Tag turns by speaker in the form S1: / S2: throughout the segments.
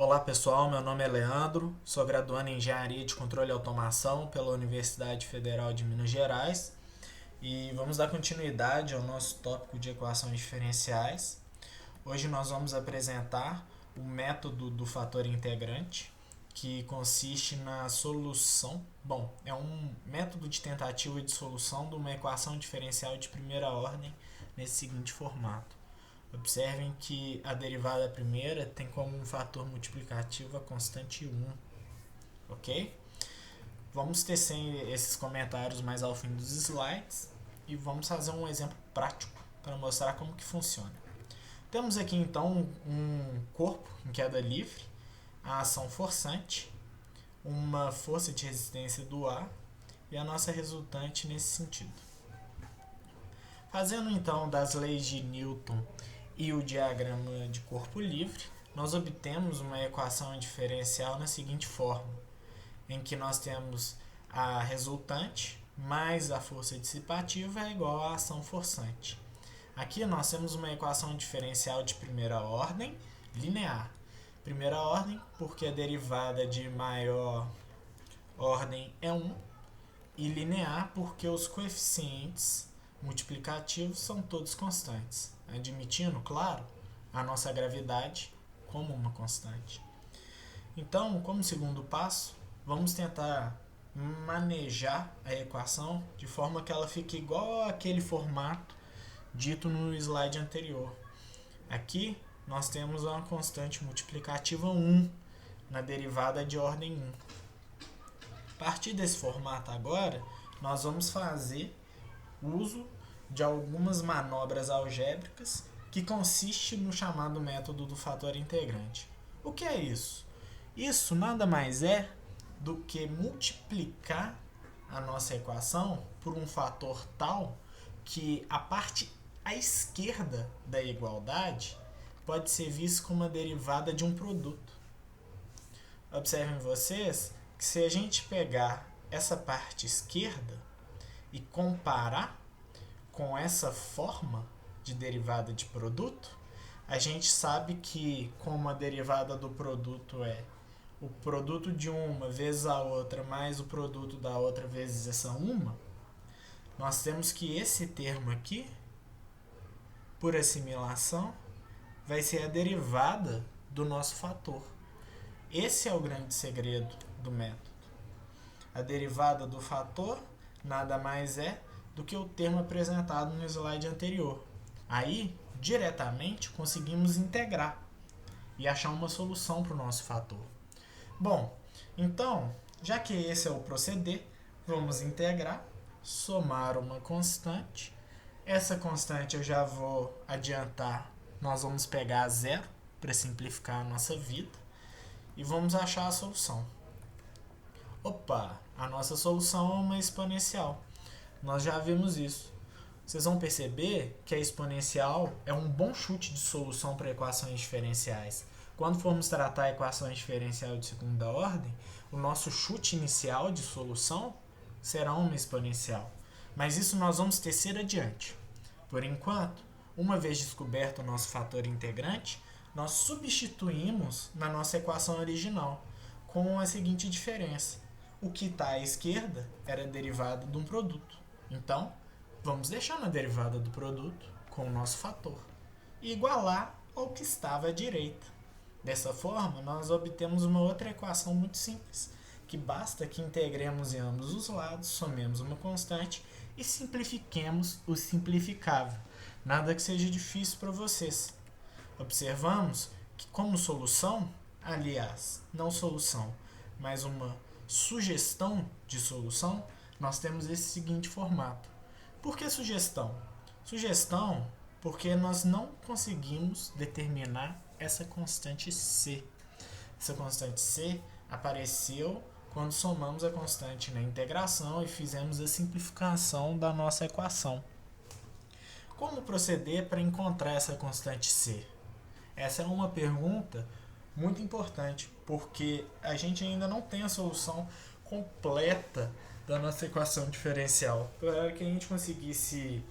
S1: Olá pessoal, meu nome é Leandro, sou graduando em Engenharia de Controle e Automação pela Universidade Federal de Minas Gerais e vamos dar continuidade ao nosso tópico de equações diferenciais. Hoje nós vamos apresentar o método do fator integrante, que consiste na solução. Bom, é um método de tentativa de solução de uma equação diferencial de primeira ordem nesse seguinte formato. Observem que a derivada primeira tem como um fator multiplicativo a constante 1, ok? Vamos tecer esses comentários mais ao fim dos slides e vamos fazer um exemplo prático para mostrar como que funciona. Temos aqui então um corpo em queda livre, a ação forçante, uma força de resistência do ar e a nossa resultante nesse sentido. Fazendo então das leis de Newton e o diagrama de corpo livre, nós obtemos uma equação diferencial na seguinte forma, em que nós temos a resultante mais a força dissipativa é igual à ação forçante. Aqui nós temos uma equação diferencial de primeira ordem linear. Primeira ordem porque a derivada de maior ordem é 1 e linear porque os coeficientes multiplicativos são todos constantes, admitindo, claro, a nossa gravidade como uma constante. Então, como segundo passo, vamos tentar manejar a equação de forma que ela fique igual àquele formato dito no slide anterior. Aqui nós temos uma constante multiplicativa 1 na derivada de ordem 1. A partir desse formato agora, nós vamos fazer uso de algumas manobras algébricas que consiste no chamado método do fator integrante. O que é isso? Isso nada mais é do que multiplicar a nossa equação por um fator tal que a parte à esquerda da igualdade pode ser vista como uma derivada de um produto. Observem vocês que se a gente pegar essa parte esquerda e comparar com essa forma de derivada de produto, a gente sabe que como a derivada do produto é o produto de uma vezes a outra mais o produto da outra vezes essa uma, nós temos que esse termo aqui, por assimilação, vai ser a derivada do nosso fator. Esse é o grande segredo do método. A derivada do fator nada mais é do que o termo apresentado no slide anterior. Aí, diretamente, conseguimos integrar e achar uma solução para o nosso fator. Bom, então, já que esse é o proceder, vamos integrar, somar uma constante. Essa constante eu já vou adiantar, nós vamos pegar a zero para simplificar a nossa vida e vamos achar a solução. Opa, a nossa solução é uma exponencial. Nós já vimos isso. Vocês vão perceber que a exponencial é um bom chute de solução para equações diferenciais. Quando formos tratar equações diferenciais de segunda ordem, o nosso chute inicial de solução será uma exponencial. Mas isso nós vamos tecer adiante. Por enquanto, uma vez descoberto o nosso fator integrante, nós substituímos na nossa equação original com a seguinte diferença. O que está à esquerda era a derivada de um produto. Então, vamos deixar na derivada do produto com o nosso fator e igualar ao que estava à direita. Dessa forma, nós obtemos uma outra equação muito simples, que basta que integremos em ambos os lados, somemos uma constante e simplifiquemos o simplificável. Nada que seja difícil para vocês. Observamos que como solução, aliás, não solução, mas uma sugestão de solução, nós temos esse seguinte formato. Por que sugestão? Sugestão porque nós não conseguimos determinar essa constante C. Essa constante C apareceu quando somamos a constante na integração e fizemos a simplificação da nossa equação. Como proceder para encontrar essa constante C? Essa é uma pergunta muito importante, porque a gente ainda não tem a solução completa da nossa equação diferencial. Para que a gente conseguisse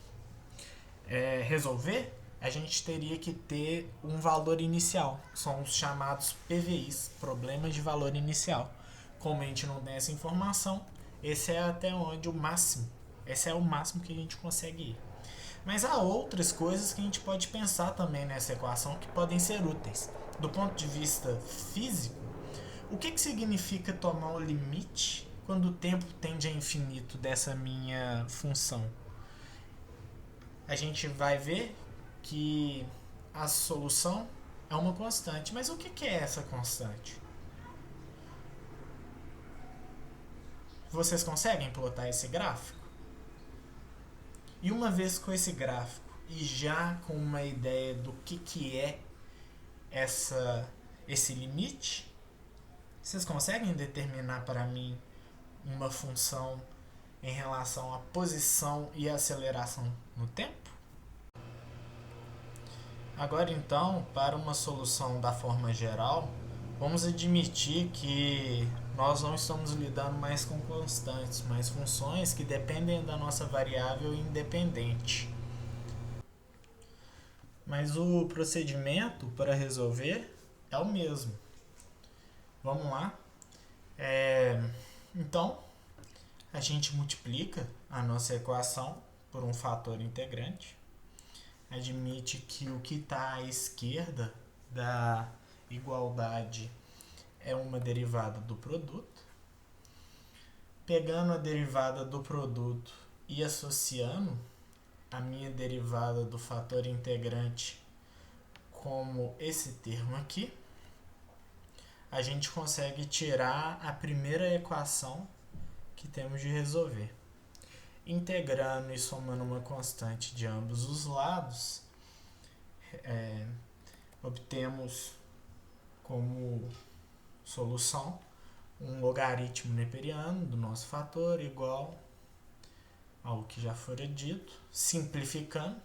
S1: resolver, a gente teria que ter um valor inicial. São os chamados PVIs, problemas de valor inicial. Como a gente não tem essa informação, esse é até onde o máximo. Esse é o máximo que a gente consegue ir. Mas há outras coisas que a gente pode pensar também nessa equação que podem ser úteis. Do ponto de vista físico, o que significa tomar o limite quando o tempo tende a infinito dessa minha função? A gente vai ver que a solução é uma constante. Mas o que é essa constante? Vocês conseguem plotar esse gráfico? E uma vez com esse gráfico e já com uma ideia do que é esse limite, vocês conseguem determinar para mim uma função em relação à posição e aceleração no tempo? Agora então, para uma solução da forma geral, vamos admitir que nós não estamos lidando mais com constantes, mas funções que dependem da nossa variável independente. Mas o procedimento para resolver é o mesmo. Vamos lá. Então, a gente multiplica a nossa equação por um fator integrante. Admite que o que está à esquerda da igualdade é uma derivada do produto. Pegando a derivada do produto e associando a minha derivada do fator integrante como esse termo aqui, a gente consegue tirar a primeira equação que temos de resolver. Integrando e somando uma constante de ambos os lados, obtemos como solução um logaritmo neperiano do nosso fator igual ao que já fora dito. Simplificando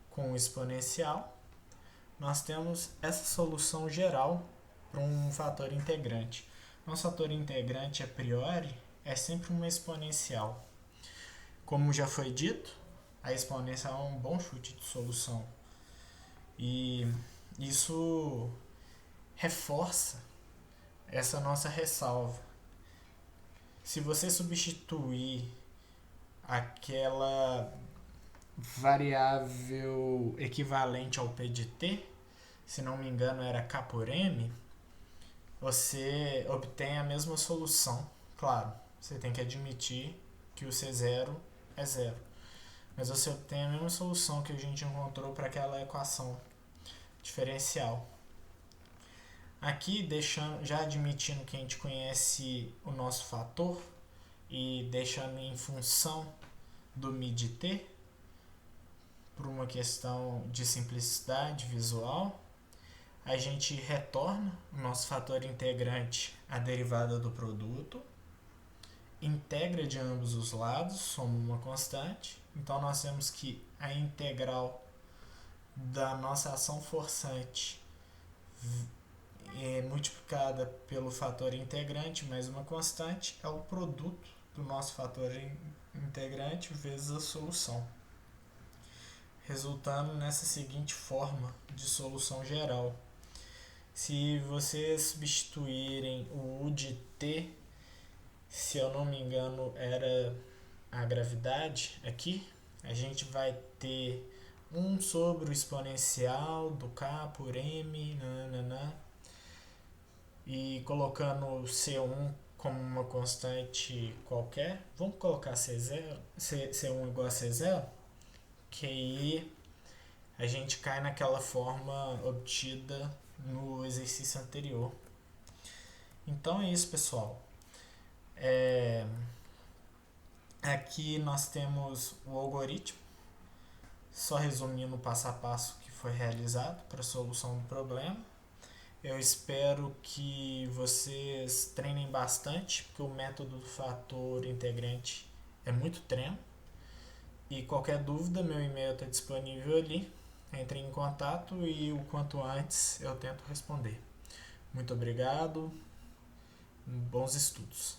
S1: com o exponencial, nós temos essa solução geral para um fator integrante. Nosso fator integrante, a priori, é sempre uma exponencial. Como já foi dito, a exponencial é um bom chute de solução. E isso reforça essa nossa ressalva. Se você substituir aquela variável equivalente ao P de T, se não me engano era K por M, você obtém a mesma solução. Claro, você tem que admitir que o C0 é zero. Mas você obtém a mesma solução que a gente encontrou para aquela equação diferencial. Aqui, já admitindo que a gente conhece o nosso fator e deixando em função do μ de t, por uma questão de simplicidade visual, a gente retorna o nosso fator integrante à derivada do produto, integra de ambos os lados, soma uma constante. Então nós temos que a integral da nossa ação forçante multiplicada pelo fator integrante mais uma constante é o produto do nosso fator integrante vezes a solução, resultando nessa seguinte forma de solução geral. Se vocês substituírem o U de t, se eu não me engano era a gravidade aqui, a gente vai ter 1 sobre o exponencial do K por M, e colocando C1 como uma constante qualquer, vamos colocar C1 igual a C0, que aí a gente cai naquela forma obtida no exercício anterior. Então é isso, pessoal. Aqui nós temos o algoritmo, só resumindo o passo a passo que foi realizado para a solução do problema. Eu espero que vocês treinem bastante, porque o método do fator integrante é muito treino. E qualquer dúvida, meu e-mail está disponível ali. Entre em contato e o quanto antes eu tento responder. Muito obrigado, bons estudos.